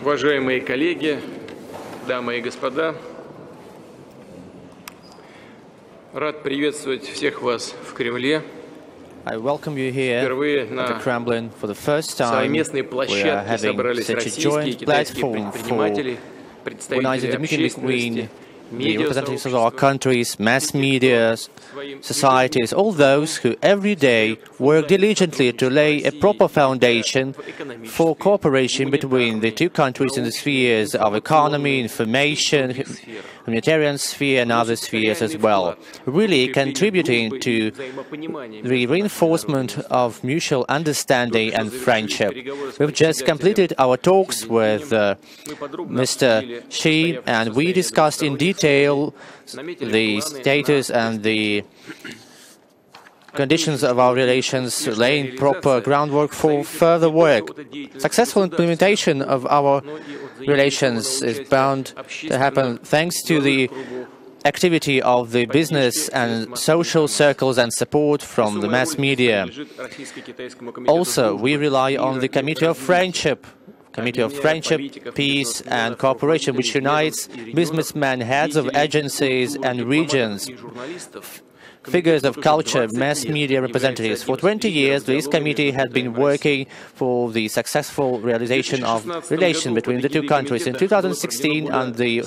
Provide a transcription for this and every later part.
Уважаемые коллеги, дамы и господа, рад приветствовать всех вас в Кремле. I welcome you here at the Kremlin for the first time. We are having such a joint platform for organizing the meeting between the representatives of our countries, mass media, societies, all those who every day work diligently to lay a proper foundation for cooperation between the two countries in the spheres of economy, information, humanitarian sphere and other spheres as well, really contributing to the reinforcement of mutual understanding and friendship. We've just completed our talks with Mr. Xi, and we discussed in detail the status and the conditions of our relations, laying proper groundwork for further work. Successful implementation of our relations is bound to happen thanks to the activity of the business and social circles and support from the mass media. Also, we rely on the Committee of Friendship, Peace and Cooperation, which unites businessmen, heads of agencies and regions, figures of culture, mass media representatives. For 20 years, this committee has been working for the successful realization of relations between the two countries. In 2016, under the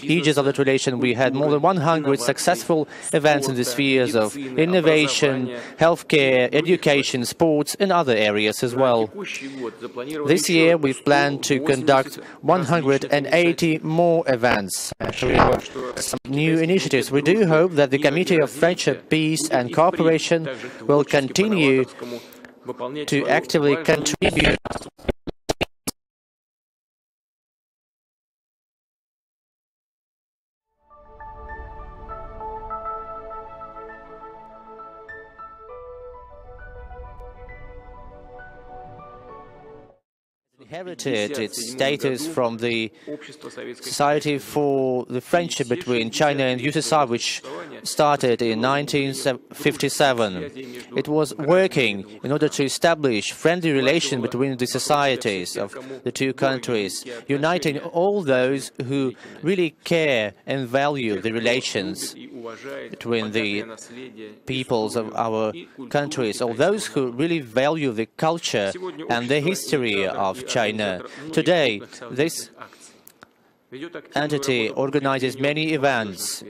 aegis of that relation, we had more than 100 successful events in the spheres of innovation, healthcare, education, sports, and other areas as well. This year, we plan to conduct 180 more events. Some new initiatives. We do hope that the Committee of Friendship, Peace and Cooperation will continue to actively contribute inherited its status from the Society for the Friendship between China and USSR, which started in 1957. It was working in order to establish friendly relations between the societies of the two countries, uniting all those who really care and value the relations between the peoples of our countries, all those who really value the culture and the history of China. Today, this entity organizes many events,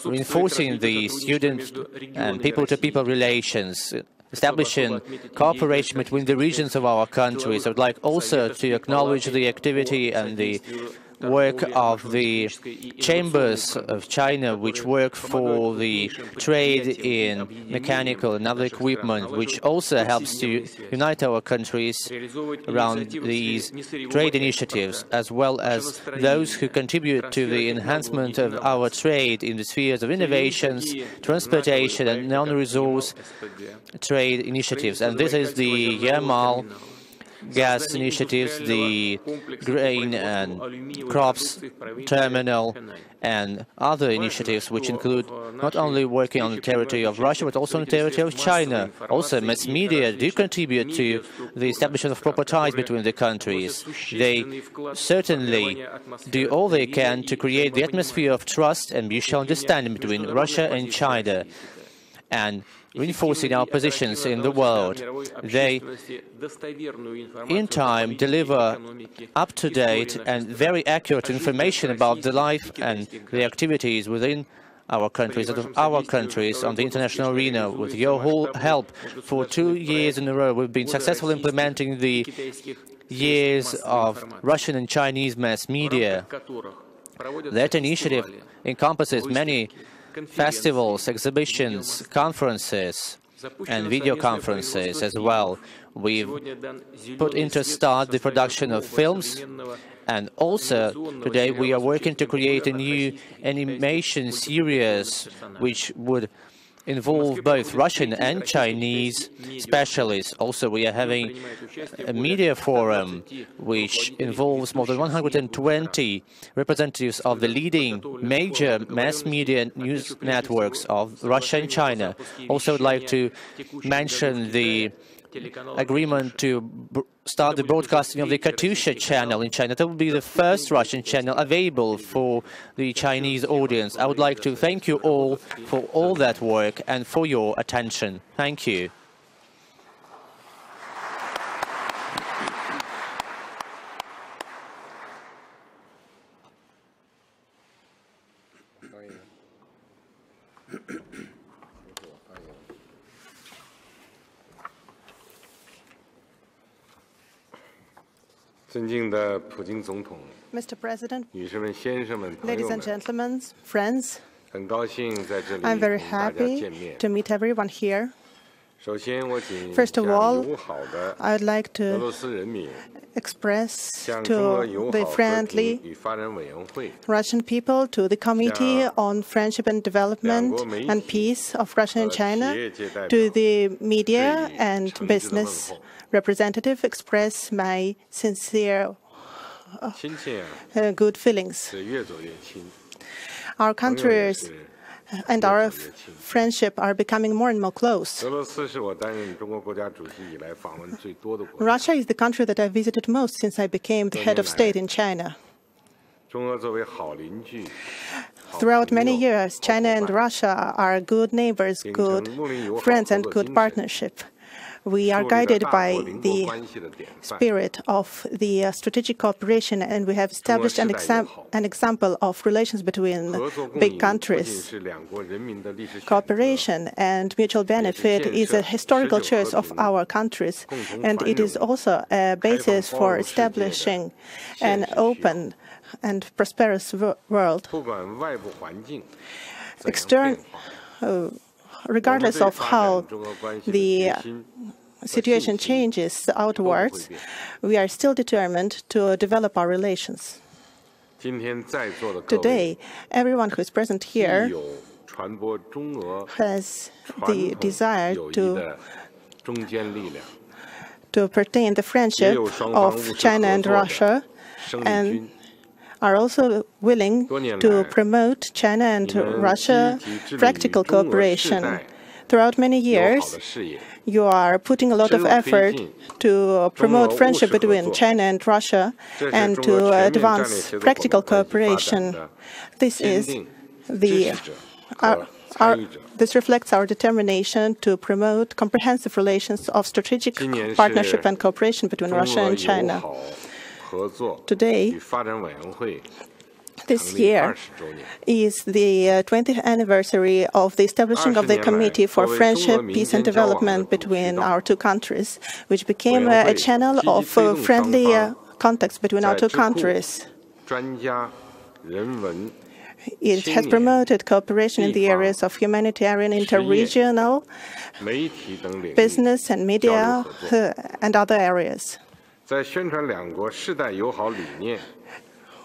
reinforcing the student and people-to-people relations, establishing cooperation between the regions of our countries. I would like also to acknowledge the activity and the work of the chambers of China, which work for the trade in mechanical and other equipment, which also helps to unite our countries around these trade initiatives, as well as those who contribute to the enhancement of our trade in the spheres of innovations, transportation and non-resource trade initiatives. And this is the Yamal gas initiatives, the grain and crops terminal, and other initiatives which include not only working on the territory of Russia but also on the territory of China. Also, mass media do contribute to the establishment of proper ties between the countries. They certainly do all they can to create the atmosphere of trust and mutual understanding between Russia and China, and reinforcing our positions in the world. They, in time, deliver up-to-date and very accurate information about the life and the activities within our countries, on the international arena. With your whole help, for 2 years in a row, we've been successful implementing the years of Russian and Chinese mass media. That initiative encompasses many festivals, exhibitions, conferences, and video conferences as well. We've put into start the production of films, and also today we are working to create a new animation series which would involve both Russian and Chinese specialists. Also, we are having a media forum which involves more than 120 representatives of the leading major mass media news networks of Russia and China. Also, I'd like to mention the agreement to start the broadcasting of the Katyusha channel in China. That will be the first Russian channel available for the Chinese audience. I would like to thank you all for all that work and for your attention. Thank you. Mr. President, ladies and gentlemen, friends, I'm very happy to meet everyone here. First of all, I would like to express to the friendly Russian people, to the Committee on Friendship and Development and Peace of Russia and China, to the media and business representative, express my sincere good feelings. Our countries and our friendship are becoming more and more close. Russia is the country that I visited most since I became the head of state in China. Throughout many years, China and Russia are good neighbors, good friends, and good partnership. We are guided by the spirit of the strategic cooperation, and we have established an example of relations between big countries. Cooperation and mutual benefit is a historical choice of our countries, and it is also a basis for establishing an open and prosperous world. Regardless of how the situation changes outwards, we are still determined to develop our relations. Today, everyone who is present here has the desire to pertain the friendship of China and Russia, and are also willing to promote China and Russia practical cooperation. Throughout many years, you are putting a lot of effort to promote friendship between China and Russia and to advance practical cooperation. This reflects our determination to promote comprehensive relations of strategic partnership and cooperation between Russia and China. Today, this year is the 20th anniversary of the establishing of the Committee for Friendship, Peace and Development between our two countries, which became a channel of friendly contacts between our two countries. It has promoted cooperation in the areas of humanitarian, interregional, business and media, and other areas.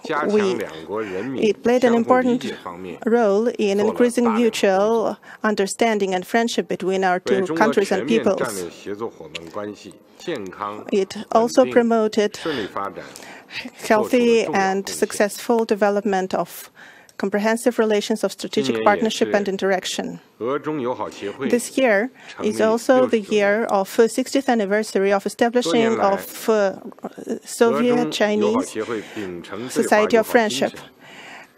It played an important role in increasing mutual understanding and friendship between our two countries and peoples. It also promoted healthy and successful development of comprehensive relations of strategic partnership and interaction. This year is also the year of 60th anniversary of establishing of Soviet-Chinese Society of Friendship,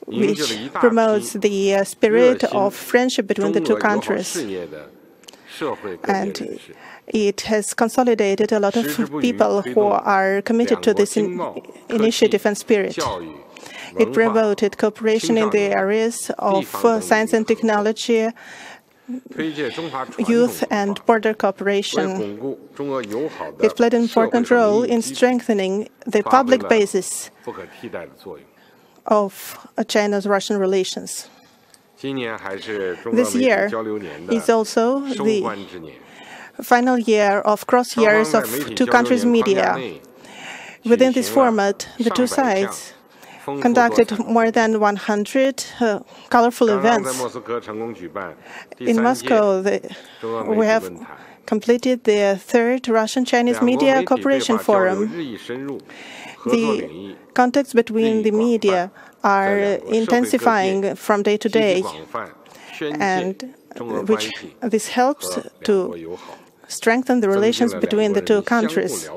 which promotes the spirit of friendship between the two countries. And it has consolidated a lot of people who are committed to this initiative and spirit. It promoted cooperation in the areas of science and technology, youth and border cooperation. It played an important role in strengthening the public basis of China's-Russian relations. This year is also the final year of cross years of two countries' media. Within this format, the two sides conducted more than 100 colorful events. In Moscow, we have completed the third Russian-Chinese Media Cooperation Forum. The contacts between the media are intensifying from day to day, and this helps to strengthen the relations between the two countries,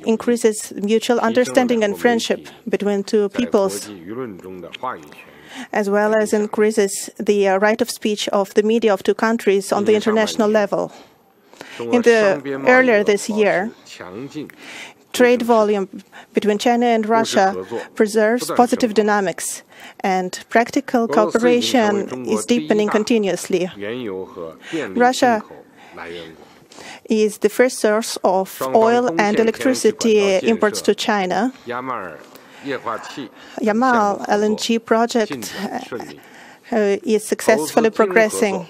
increases mutual understanding and friendship between two peoples, as well as increases the right of speech of the media of two countries on the international level. Earlier this year, trade volume between China and Russia preserves positive dynamics, and practical cooperation is deepening continuously. Russia is the first source of oil and electricity imports to China. Yamal LNG project is successfully progressing.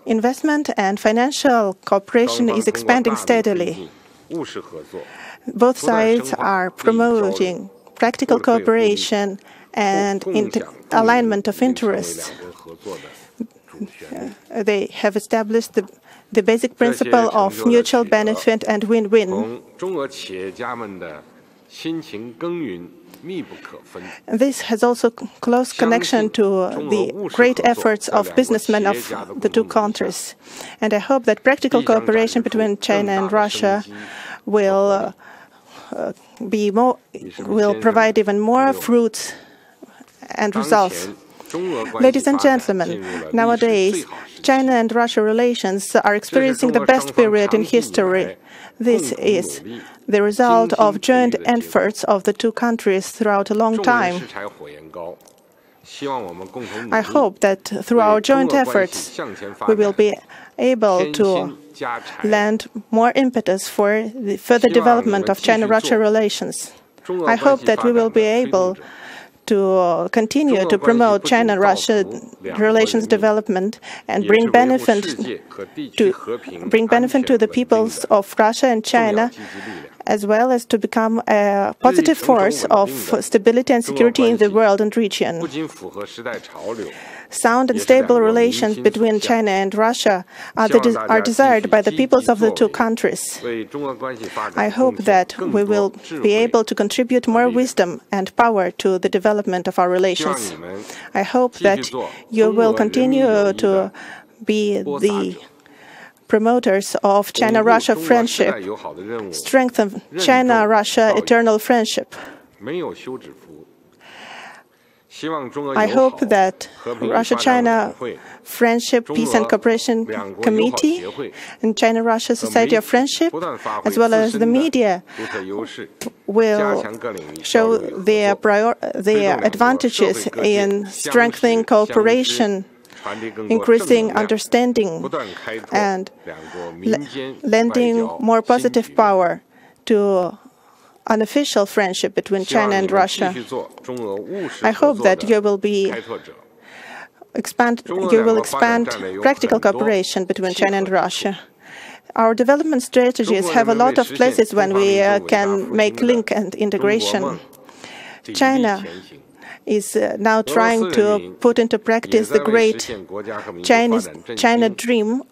Investment and financial cooperation is expanding steadily. Both sides are promoting practical cooperation and alignment of interests. They have established the basic principle of mutual benefit and win-win. This has also close connection to the great efforts of businessmen of the two countries. And I hope that practical cooperation between China and Russia will provide even more fruits and results. Ladies and gentlemen, nowadays, China and Russia relations are experiencing the best period in history. This is the result of joint efforts of the two countries throughout a long time. I hope that through our joint efforts, we will be able to lend more impetus for the further development of China-Russia relations. I hope that we will be able to continue to promote China-Russia relations development and bring benefit to the peoples of Russia and China, as well as to become a positive force of stability and security in the world and region. Sound and stable relations between China and Russia are desired by the peoples of the two countries. I hope that we will be able to contribute more wisdom and power to the development of our relations. I hope that you will continue to be the promoters of China-Russia friendship, strengthen China-Russia eternal friendship. I hope that Russia-China Friendship, Peace and Cooperation Committee and China-Russia Society of Friendship, as well as the media, will show their advantages in strengthening cooperation, increasing understanding, and lending more positive power to unofficial friendship between China and Russia. I hope that you will expand practical cooperation between China and Russia. Our development strategies have a lot of places when we can make link and integration. China is now trying to put into practice the great China dream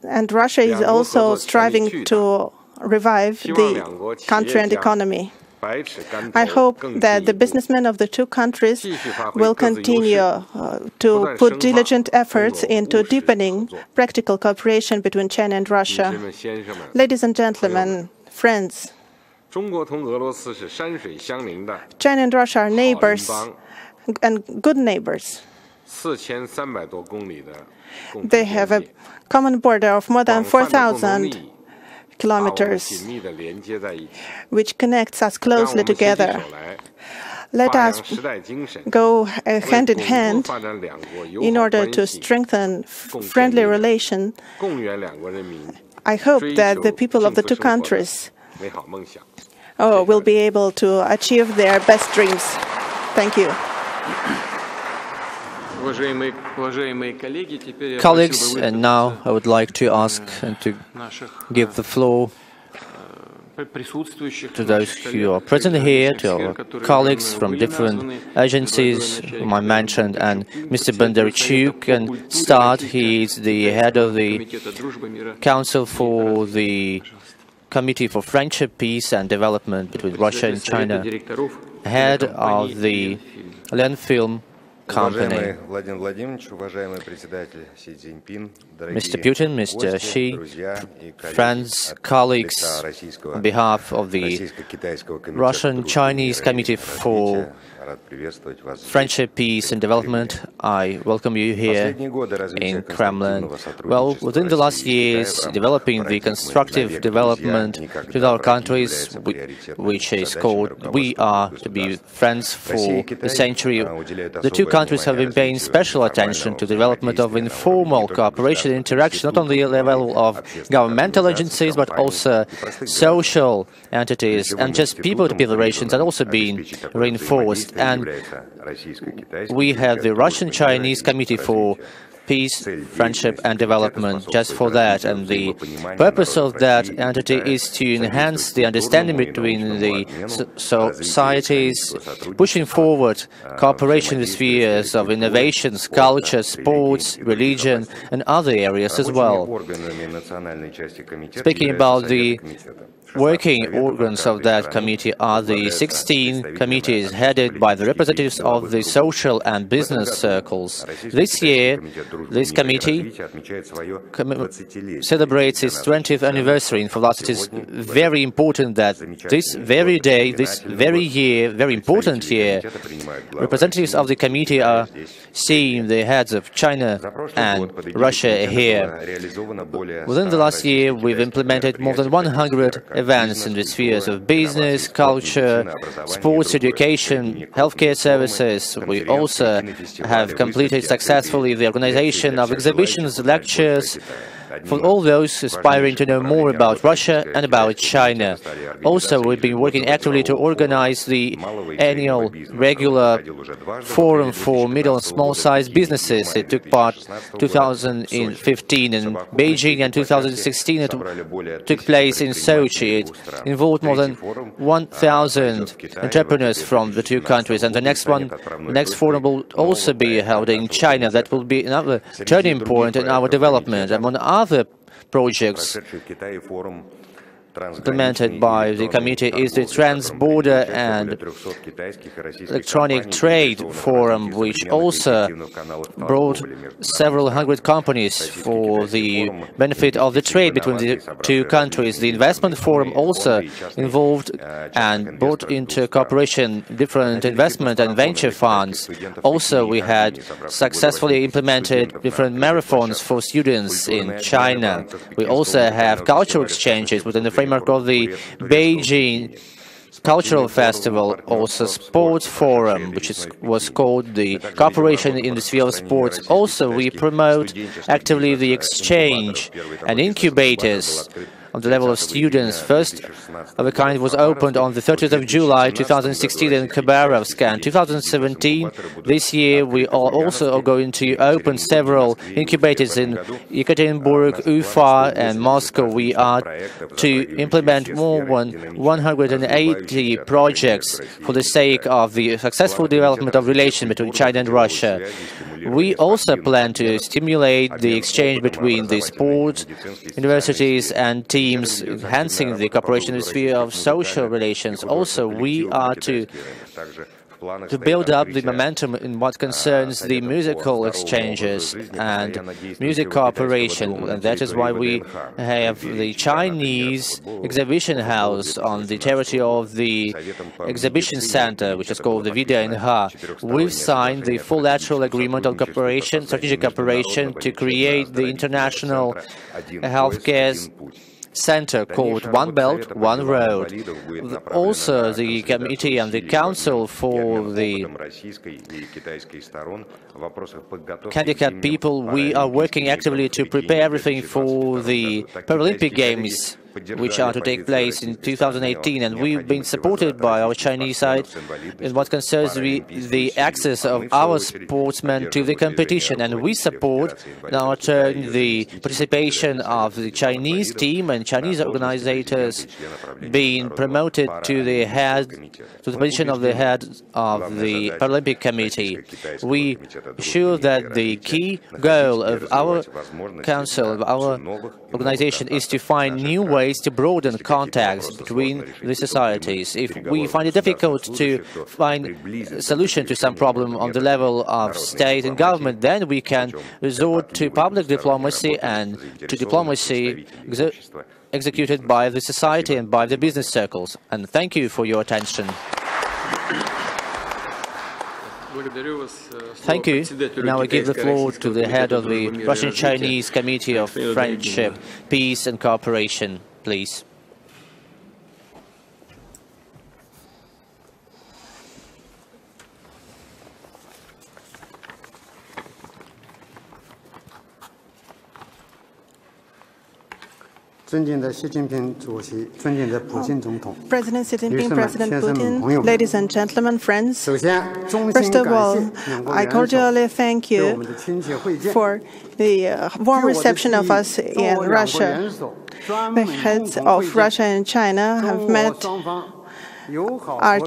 and Russia is also striving to revive the country and economy. I hope that the businessmen of the two countries will continue to put diligent efforts into deepening practical cooperation between China and Russia. Ladies and gentlemen, friends, China and Russia are neighbors and good neighbors. They have a common border of more than 4,000 kilometers, which connects us closely together. Let us go hand in hand in order to strengthen friendly relations. I hope that the people of the two countries will be able to achieve their best dreams. Thank you. Colleagues, and now I would like to ask and to give the floor to those who are present here, to our colleagues from different agencies whom I mentioned, and Mr. Bondarchuk can start. He is the head of the Council for the Committee for Friendship, Peace and Development between Russia and China, head of the Lenfilm company. Mr. Putin, Mr. Xi, friends, colleagues, on behalf of the Russian-Chinese Committee for Friendship, Peace and Development, I welcome you here in Kremlin. Well, within the last years, developing the constructive development with our countries, which is called We Are to Be Friends for the Century, the two countries have been paying special attention to the development of informal cooperation and interaction, not only at the level of governmental agencies, but also social entities, and just people-to-people relations are also being reinforced. And we have the Russian-Chinese Committee for Peace, Friendship and Development just for that. And the purpose of that entity is to enhance the understanding between the societies, pushing forward cooperation in the spheres of innovations, culture, sports, religion and other areas as well. Speaking about the working organs of that committee are the 16 committees headed by the representatives of the social and business circles. This year, this committee celebrates its 20th anniversary, and for us it is very important that this very day, this very year, very important year, representatives of the committee are seeing the heads of China and Russia here. Within the last year, we've implemented more than 100 events in the spheres of business, culture, sports, education, healthcare services. We also have completed successfully the organization of exhibitions, lectures, for all those aspiring to know more about Russia and about China. Also, we've been working actively to organize the annual regular forum for middle and small-sized businesses. It took part 2015 in Beijing, and 2016 it took place in Sochi. It involved more than 1,000 entrepreneurs from the two countries, and the next forum will also be held in China. That will be another turning point in our development. Among other projects implemented by the committee is the Trans-Border and Electronic Trade Forum, which also brought several hundred companies for the benefit of the trade between the two countries. The Investment Forum also involved and brought into cooperation different investment and venture funds. Also, we had successfully implemented different marathons for students in China. We also have cultural exchanges within the framework of the Beijing Cultural Festival, also Sports Forum, which was called the Cooperation in the Sphere of Sports. Also, we promote actively the exchange and incubators on the level of students. First of a kind was opened on the 30th of July 2016 in Khabarovsk, and 2017, this year, we are also going to open several incubators in Yekaterinburg, Ufa and Moscow. We are to implement more than 180 projects for the sake of the successful development of relations between China and Russia. We also plan to stimulate the exchange between the sports, universities and teams, enhancing the cooperation in the sphere of social relations. Also, we are to build up the momentum in what concerns the musical exchanges and music cooperation. And that is why we have the Chinese exhibition house on the territory of the exhibition center, which is called the Vida Nha. We've signed the full bilateral agreement on cooperation, strategic cooperation, to create the international healthcare center called One Belt, One Road. Also, the committee and the council for the handicapped people, we are working actively to prepare everything for the Paralympic Games, which are to take place in 2018, and we've been supported by our Chinese side in what concerns the access of our sportsmen to the competition, and we support in our turn the participation of the Chinese team and Chinese organizers being promoted to the position of the head of the Paralympic Committee. We assure that the key goal of our council, of our organization, is to find new ways ways to broaden contacts between the societies. If we find it difficult to find a solution to some problem on the level of state and government, then we can resort to public diplomacy and to diplomacy executed by the society and by the business circles. And thank you for your attention. Thank you. Now I give the floor to the head of the Russian-Chinese Committee of Friendship, Peace and Cooperation, please. President Xi Jinping, President Putin, ladies and gentlemen, friends. First of all, I cordially thank you for the warm reception of us in Russia. The heads of Russia and China have met, are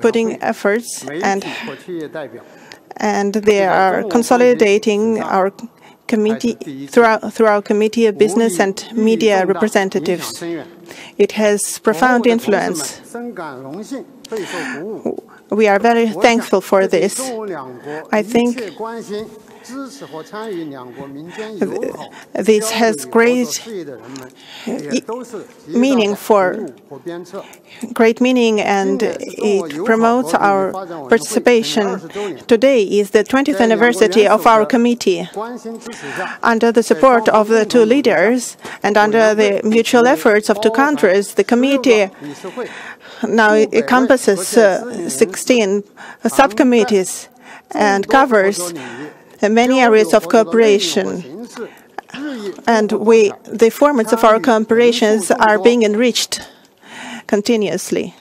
putting efforts, and they are consolidating our committee through our committee of business and media representatives. It has profound influence. We are very thankful for this. I think this has great meaning and it promotes our participation. Today is the 20th anniversary of our committee. Under the support of the two leaders and under the mutual efforts of two countries, the committee now encompasses 16 subcommittees and covers many areas of cooperation, and the formats of our cooperations are being enriched continuously.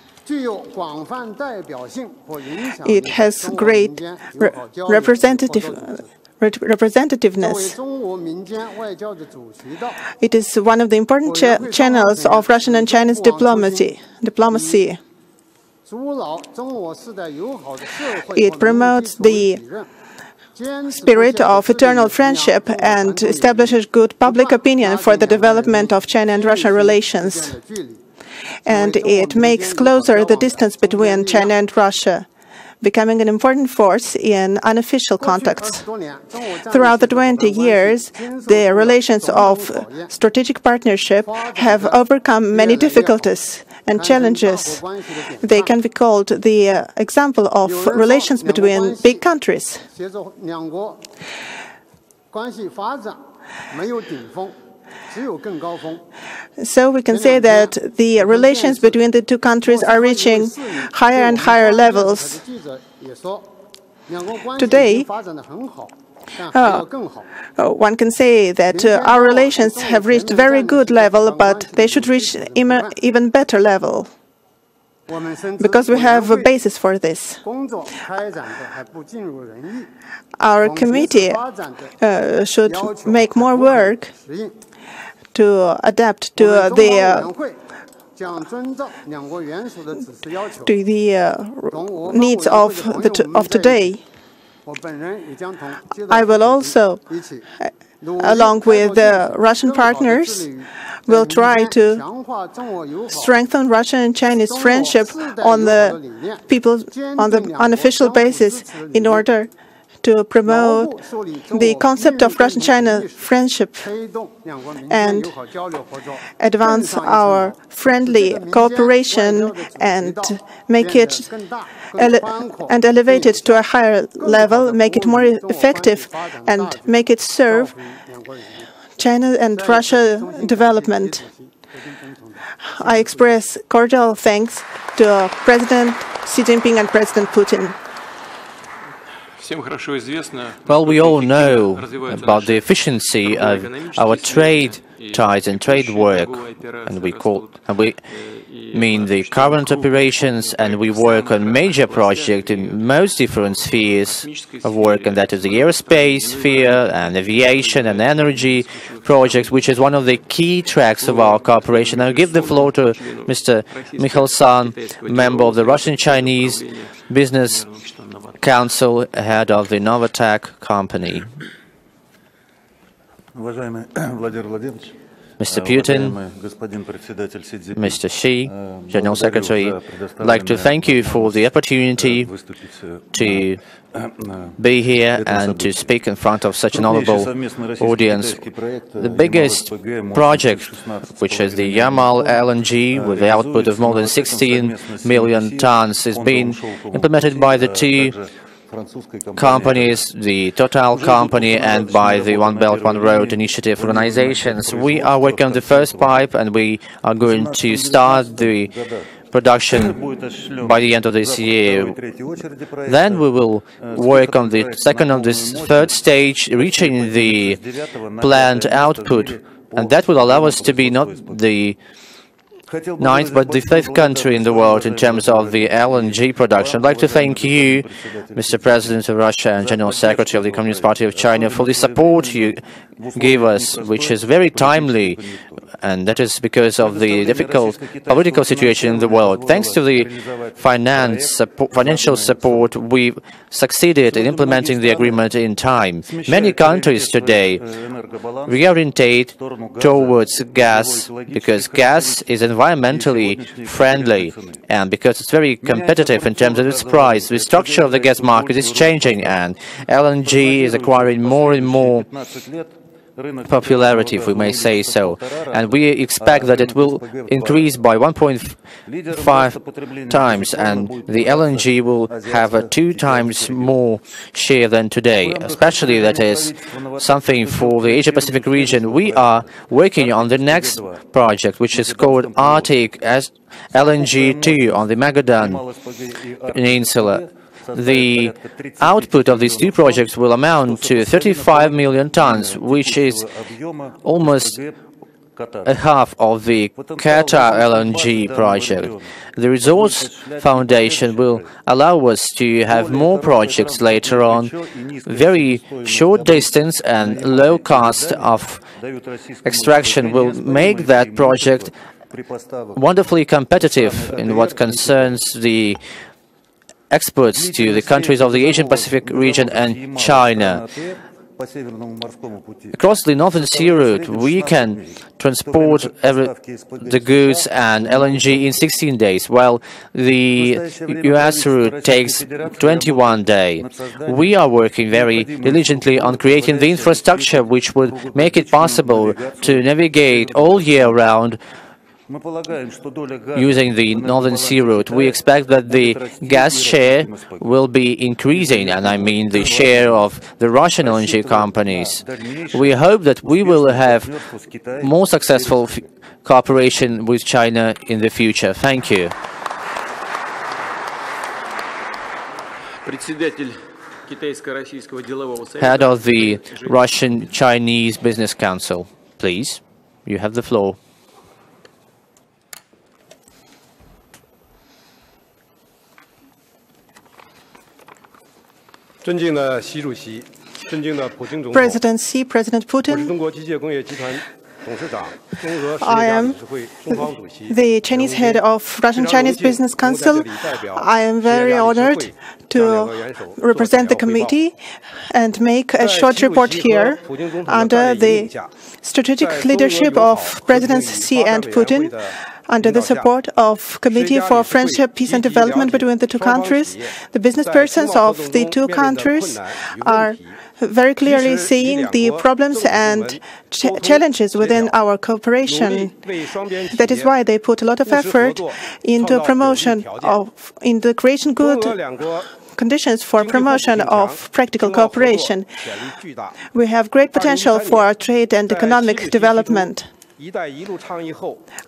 It has great representativeness. It is one of the important channels of Russian and Chinese diplomacy. It promotes the spirit of eternal friendship and establishes good public opinion for the development of China and Russia relations. And it makes closer the distance between China and Russia, becoming an important force in unofficial contacts. Throughout the 20 years, the relations of strategic partnership have overcome many difficulties and challenges. They can be called the example of relations between big countries. So we can say that the relations between the two countries are reaching higher and higher levels. Today, one can say that our relations have reached a very good level, but they should reach even better level, because we have a basis for this. Our committee should make more work to adapt to the needs of today. I will also, along with the Russian partners, will try to strengthen Russian and Chinese friendship on the unofficial basis in order to promote the concept of Russian-China friendship and advance our friendly cooperation and make it and elevate it to a higher level, make it more effective, and make it serve China and Russia development. I express cordial thanks to President Xi Jinping and President Putin. Well, we all know about the efficiency of our trade ties and trade work, and we mean the current operations, and we work on major projects in most different spheres of work, and that is the aerospace sphere and aviation and energy projects, which is one of the key tracks of our cooperation. I'll give the floor to Mr. Mikhail San, member of the Russian-Chinese Business Council, head of the Novatech company. Mr. Putin, Mr. Xi, General Secretary, I'd like to thank you for the opportunity to be here and to speak in front of such an honorable audience. The biggest project, which is the Yamal LNG, with the output of more than 16 million tons, is being implemented by the two companies, the Total company and by the One Belt, One Road initiative organizations. We are working on the first pipe and we are going to start the production by the end of this year. Then we will work on the second and this third stage, reaching the planned output, and that will allow us to be not the ninth but the fifth country in the world in terms of the LNG production. I'd like to thank you, Mr. President of Russia and General Secretary of the Communist Party of China, for the support you give us, which is very timely, and that is because of the difficult political situation in the world. Thanks to the financial support, we succeeded in implementing the agreement in time. Many countries today reorientate towards gas because gas is environmentally friendly and because it's very competitive in terms of its price. The structure of the gas market is changing and LNG is acquiring more and more popularity, if we may say so, and we expect that it will increase by 1.5 times, and the LNG will have a 2 times more share than today. Especially that is something for the Asia-Pacific region. We are working on the next project, which is called Arctic LNG-2 on the Magadan Peninsula. The output of these two projects will amount to 35 million tons, which is almost a half of the Qatar LNG project. The Resource Foundation will allow us to have more projects later on. Very short distance and low cost of extraction will make that project wonderfully competitive in what concerns the exports to the countries of the Asian-Pacific region and China. Across the Northern Sea route, we can transport the goods and LNG in 16 days, while the US route takes 21 days. We are working very diligently on creating the infrastructure which would make it possible to navigate all year round using the Northern Sea route. We expect that the gas share will be increasing, and I mean the share of the Russian LNG companies. We hope that we will have more successful cooperation with China in the future. Thank you. Head of the Russian-Chinese Business Council, please, you have the floor. President Xi, President Putin, I am the Chinese head of Russian-Chinese Business Council. I am very honored to represent the committee and make a short report here. Under the strategic leadership of Presidents Xi and Putin, under the support of Committee for Friendship, Peace and Development between the two countries, the business persons of the two countries are very clearly seeing the problems and challenges within our cooperation. That is why they put a lot of effort into promotion of, in the creation good conditions for promotion of practical cooperation. We have great potential for trade and economic development.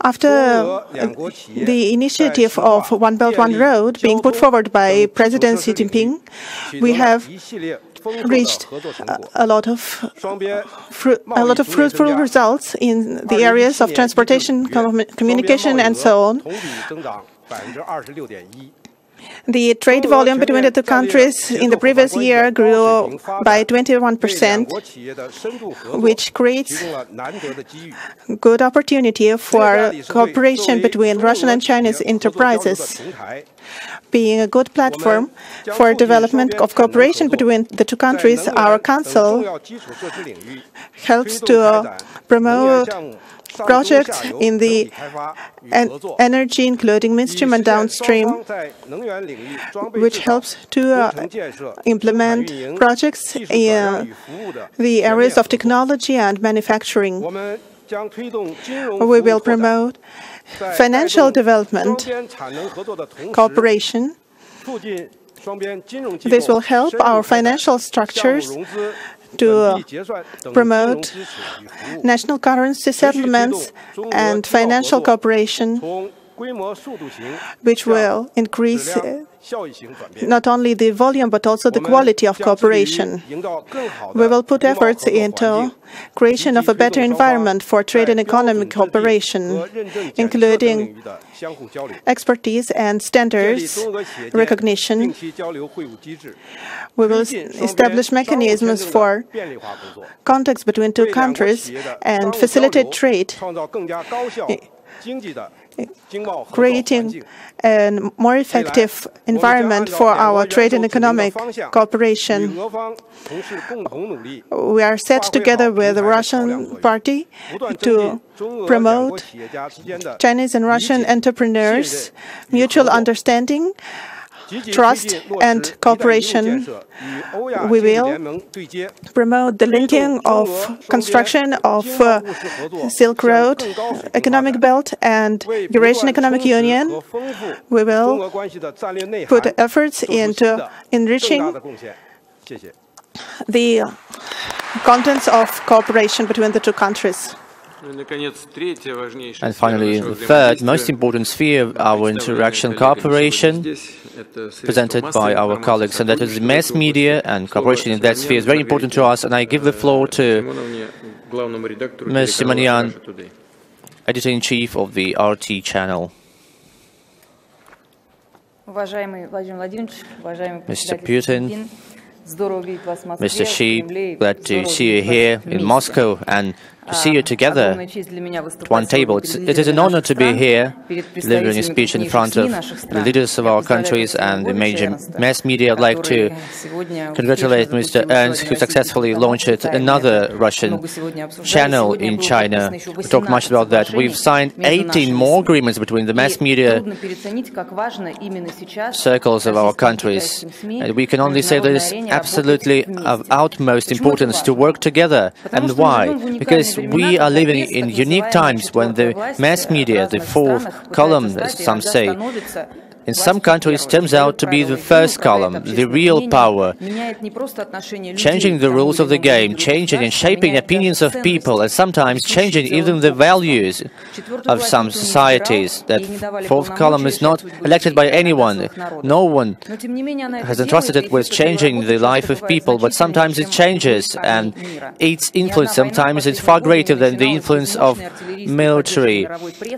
After the initiative of One Belt, One Road being put forward by President Xi Jinping, we have reached a lot of fruitful results in the areas of transportation, communication, and so on. The trade volume between the two countries in the previous year grew by 21%, which creates good opportunity for cooperation between Russian and Chinese enterprises. Being a good platform for development of cooperation between the two countries, our Council helps to promote projects in the energy, including midstream and downstream, which helps to implement projects in the areas of technology and manufacturing. We will promote financial development cooperation. This will help our financial structures to promote national currency settlements and financial cooperation, which will increase not only the volume but also the quality of cooperation. We will put efforts into creation of a better environment for trade and economic cooperation, including expertise and standards recognition. We will establish mechanisms for contacts between two countries and facilitate trade, creating a more effective environment for our trade and economic cooperation. We are set together with the Russian party to promote Chinese and Russian entrepreneurs' mutual understanding, trust and cooperation. We will promote the linking of construction of Silk Road Economic Belt and Eurasian Economic Union. We will put efforts into enriching the contents of cooperation between the two countries. And finally, the third most important sphere of our interaction cooperation, presented by our colleagues, and that is mass media, and cooperation in that sphere is very important to us. And I give the floor to Ms. Simonyan, Editor-in-Chief of the RT channel. Mr. Putin, Mr. Xi, glad to see you here in Moscow and to see you together at one table. It is an honor to be here, delivering a speech in front of the leaders of our countries and the major mass media. I'd like to congratulate Mr. Ernst, who successfully launched another Russian channel in China. We talked much about that. We've signed 18 more agreements between the mass media circles of our countries. And we can only say that it's absolutely of utmost importance to work together. And why? Because we are living in unique times when the mass media, the fourth column, as some say, in some countries turns out to be the first column, the real power, changing the rules of the game, changing and shaping opinions of people, and sometimes changing even the values of some societies. That fourth column is not elected by anyone. No one has entrusted it with changing the life of people, but sometimes it changes, and its influence sometimes is far greater than the influence of military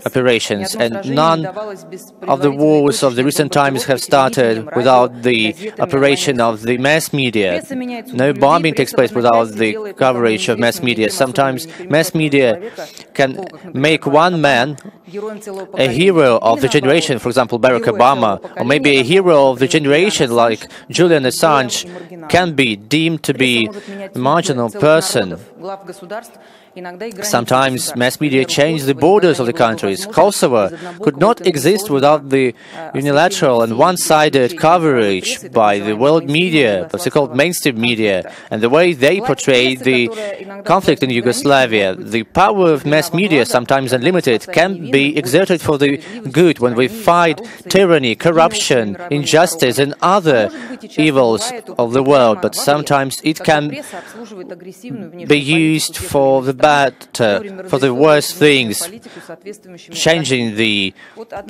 operations. And none of the wars of the recent times have started without the operation of the mass media. No bombing takes place without the coverage of mass media. Sometimes mass media can make one man a hero of the generation, for example, Barack Obama, or maybe a hero of the generation like Julian Assange can be deemed to be a marginal person. Sometimes mass media change the borders of the countries. Kosovo could not exist without the unilateral and one-sided coverage by the world media, the so-called mainstream media, and the way they portray the conflict in Yugoslavia. The power of mass media, sometimes unlimited, can be exerted for the good when we fight tyranny, corruption, injustice, and other evils of the world. But sometimes it can be used for the for the worst things, changing the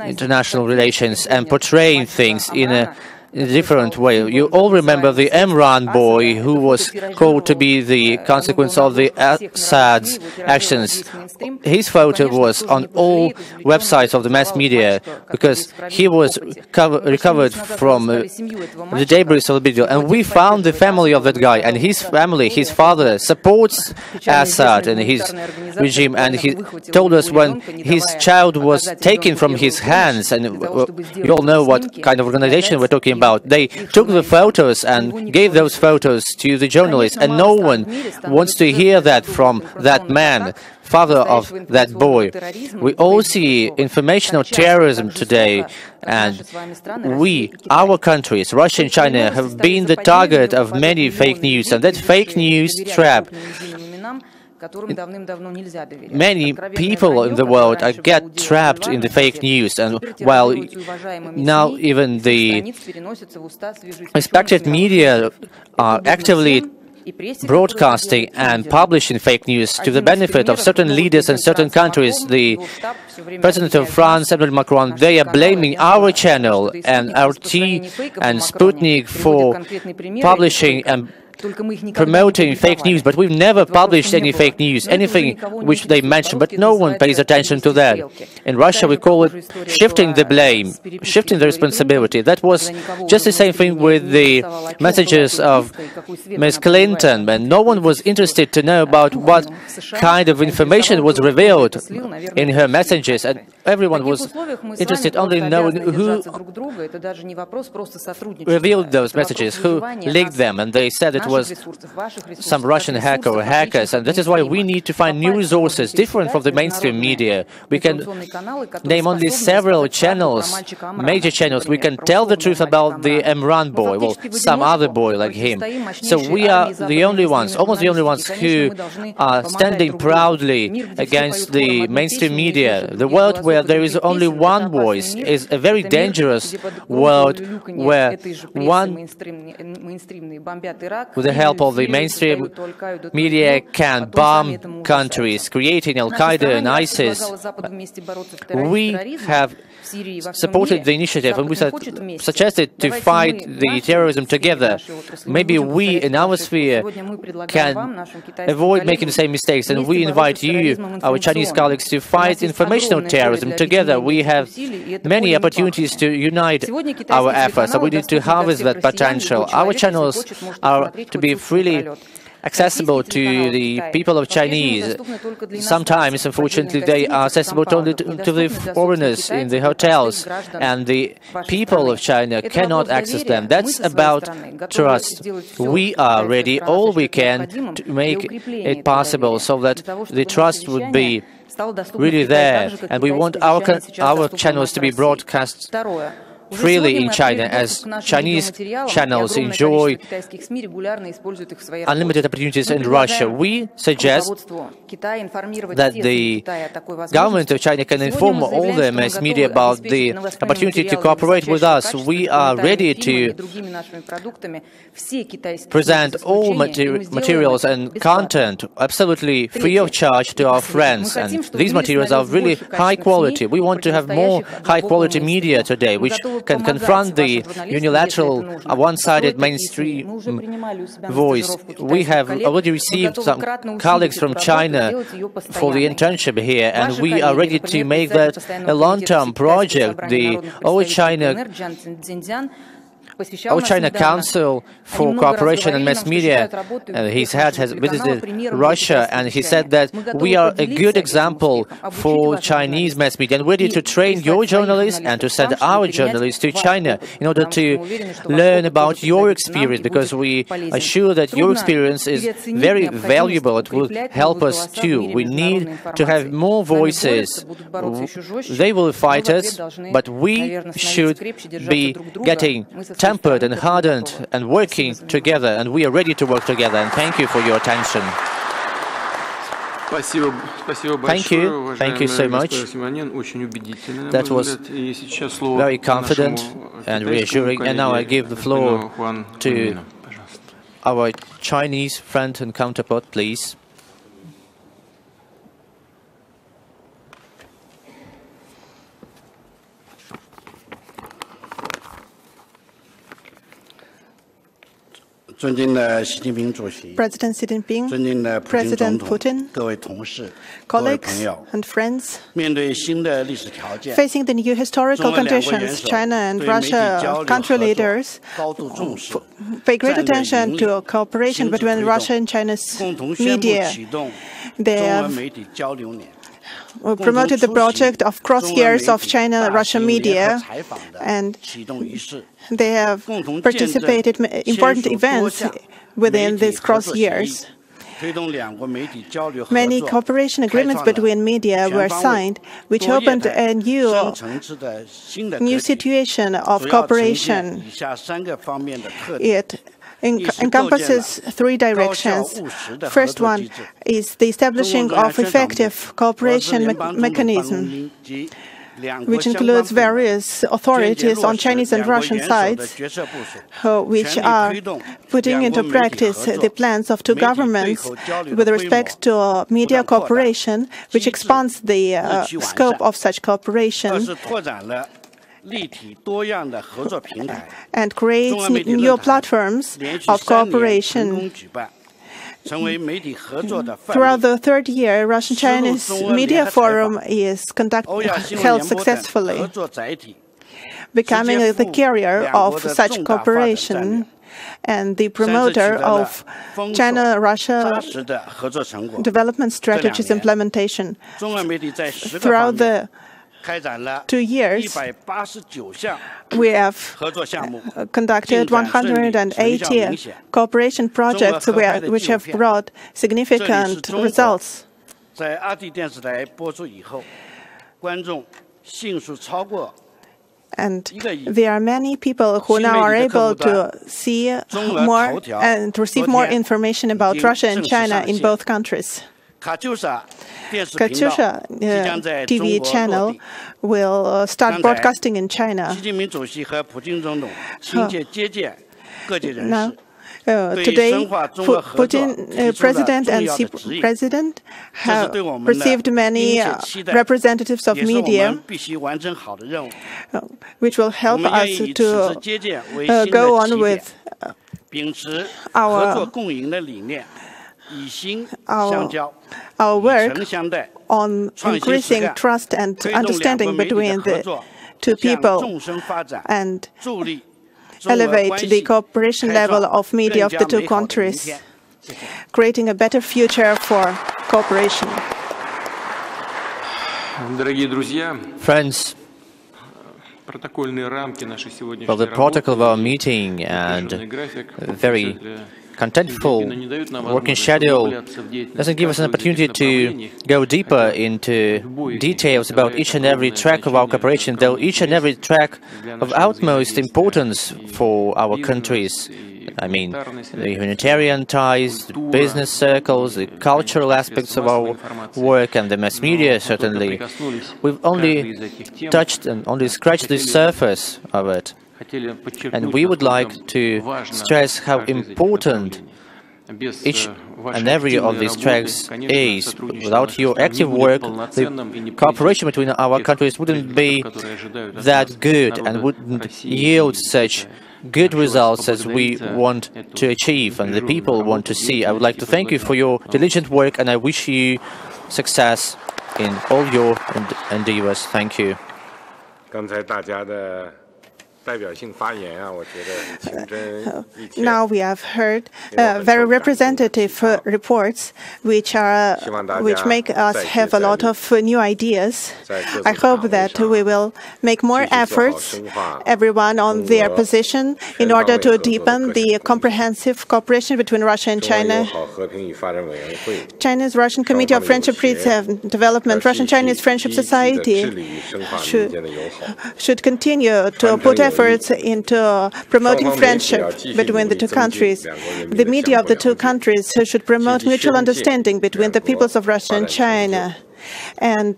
international relations and portraying things in a different way. You all remember the Imran boy who was called to be the consequence of the Assad's actions. His photo was on all websites of the mass media because he was recovered from the debris of the video. And we found the family of that guy, and his family, his father, supports Assad and his regime. And he told us when his child was taken from his hands, and you all know what kind of organization we're talking about. They took the photos and gave those photos to the journalists, and no one wants to hear that from that man, father of that boy. We all see informational terrorism today, and our countries, Russia and China, have been the target of many fake news, and that fake news trap. Many people in the world get trapped in the fake news, and while now even the respected media are actively broadcasting and publishing fake news to the benefit of certain leaders in certain countries, the President of France, Emmanuel Macron, they are blaming our channel and RT and Sputnik for publishing and promoting fake news, but we've never published any fake news, anything which they mention, but no one pays attention to that. In Russia, we call it shifting the blame, shifting the responsibility. That was just the same thing with the messages of Ms. Clinton, and no one was interested to know about what kind of information was revealed in her messages, and everyone was interested only in knowing who revealed those messages, who leaked them, and they said it was some Russian hacker or hackers, and that is why we need to find new resources different from the mainstream media. We can name only several channels, major channels. We can tell the truth about the Imran boy, well, some other boy like him. So we are the only ones, almost the only ones who are standing proudly against the mainstream media. The world where there is only one voice is a very dangerous world where one, with the help of the mainstream media, can bomb countries, creating Al-Qaeda and ISIS. We have supported the initiative, and we suggested to fight the terrorism together. Maybe we in our sphere can avoid making the same mistakes, and we invite you, our Chinese colleagues, to fight informational terrorism together. We have many opportunities to unite our efforts, and we need to harvest that potential. Our channels are to be freely accessible to the people of Chinese. Sometimes, unfortunately, they are accessible only to the foreigners in the hotels, and the people of China cannot access them. That's about trust. We are ready all we can to make it possible so that the trust would be really there, and we want our channels to be broadcast freely in China, as Chinese channels enjoy unlimited opportunities in Russia. We suggest that the government of China can inform all the mass media about the opportunity to cooperate with us. We are ready to present all materials and content absolutely free of charge to our friends, and these materials are really high quality. We want to have more high quality media today, which can confront the unilateral, one-sided mainstream voice. We have already received some colleagues from China for the internship here, and we are ready to make that a long-term project. The Our China Council for Cooperation and Mass Media, his head has visited Russia, and he said that we are a good example for Chinese mass media, and we're ready to train your journalists and to send our journalists to China in order to learn about your experience, because we are sure that your experience is very valuable. It will help us too. We need to have more voices. They will fight us, but we should be getting tempered and hardened and working together, and we are ready to work together. And thank you for your attention. Thank you so much. That was very confident and reassuring. And now I give the floor to our Chinese friend and counterpart, please. President Xi Jinping, President Putin, colleagues and friends, facing the new historical conditions, China and Russia country leaders pay great attention to cooperation between Russia and China's media. They have promoted the project of crosshairs of China-Russia media, and they have participated in important events within these crosshairs. Many cooperation agreements between media were signed, which opened a new situation of cooperation. It encompasses three directions. First one is the establishing of effective cooperation mechanism, which includes various authorities on Chinese and Russian sides, which are putting into practice the plans of two governments with respect to media cooperation, which expands the scope of such cooperation and creates new platforms of cooperation. Throughout the third year, Russian-Chinese Media Forum is held successfully, becoming the carrier of such cooperation and the promoter of China-Russia development strategies implementation. Throughout the 2 years, we have conducted 180 cooperation projects which have brought significant results. And there are many people who now are able to see more and receive more information about Russia and China in both countries. Katyusha TV channel will start broadcasting in China. Today, Putin President and Xi President have received many representatives of media, which will help us to go on with our work on increasing trust and understanding between the two people and elevate the cooperation level of media of the two countries, creating a better future for cooperation. Friends, well, the protocol of our meeting and very contentful working schedule doesn't give us an opportunity to go deeper into details about each and every track of our cooperation, though each and every track of utmost importance for our countries. I mean, the humanitarian ties, the business circles, the cultural aspects of our work, and the mass media, certainly. We've only touched and only scratched the surface of it. And we would like to stress how important each and every of these tracks is. Without your active work, the cooperation between our countries wouldn't be that good and wouldn't yield such good results as we want to achieve and the people want to see. I would like to thank you for your diligent work, and I wish you success in all your endeavors. Thank you. Now we have heard very representative reports which make us have a lot of new ideas. I hope that we will make more efforts, everyone on their position, in order to deepen the comprehensive cooperation between Russia and China. China's Russian Committee of Friendship, Peace and Development, Russian-Chinese Friendship Society should continue to put efforts into promoting friendship between the two countries. The media of the two countries should promote mutual understanding between the peoples of Russia and China and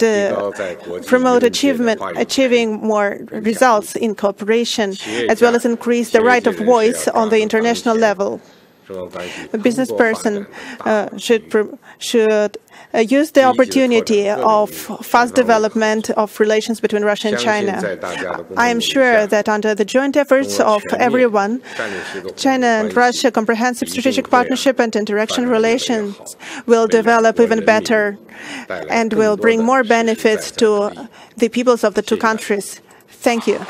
promote achieving more results in cooperation, as well as increase the right of voice on the international level. A business person should use the opportunity of fast development of relations between Russia and China. I am sure that under the joint efforts of everyone, China and Russia comprehensive strategic partnership and interaction relations will develop even better and will bring more benefits to the peoples of the two countries. Thank you.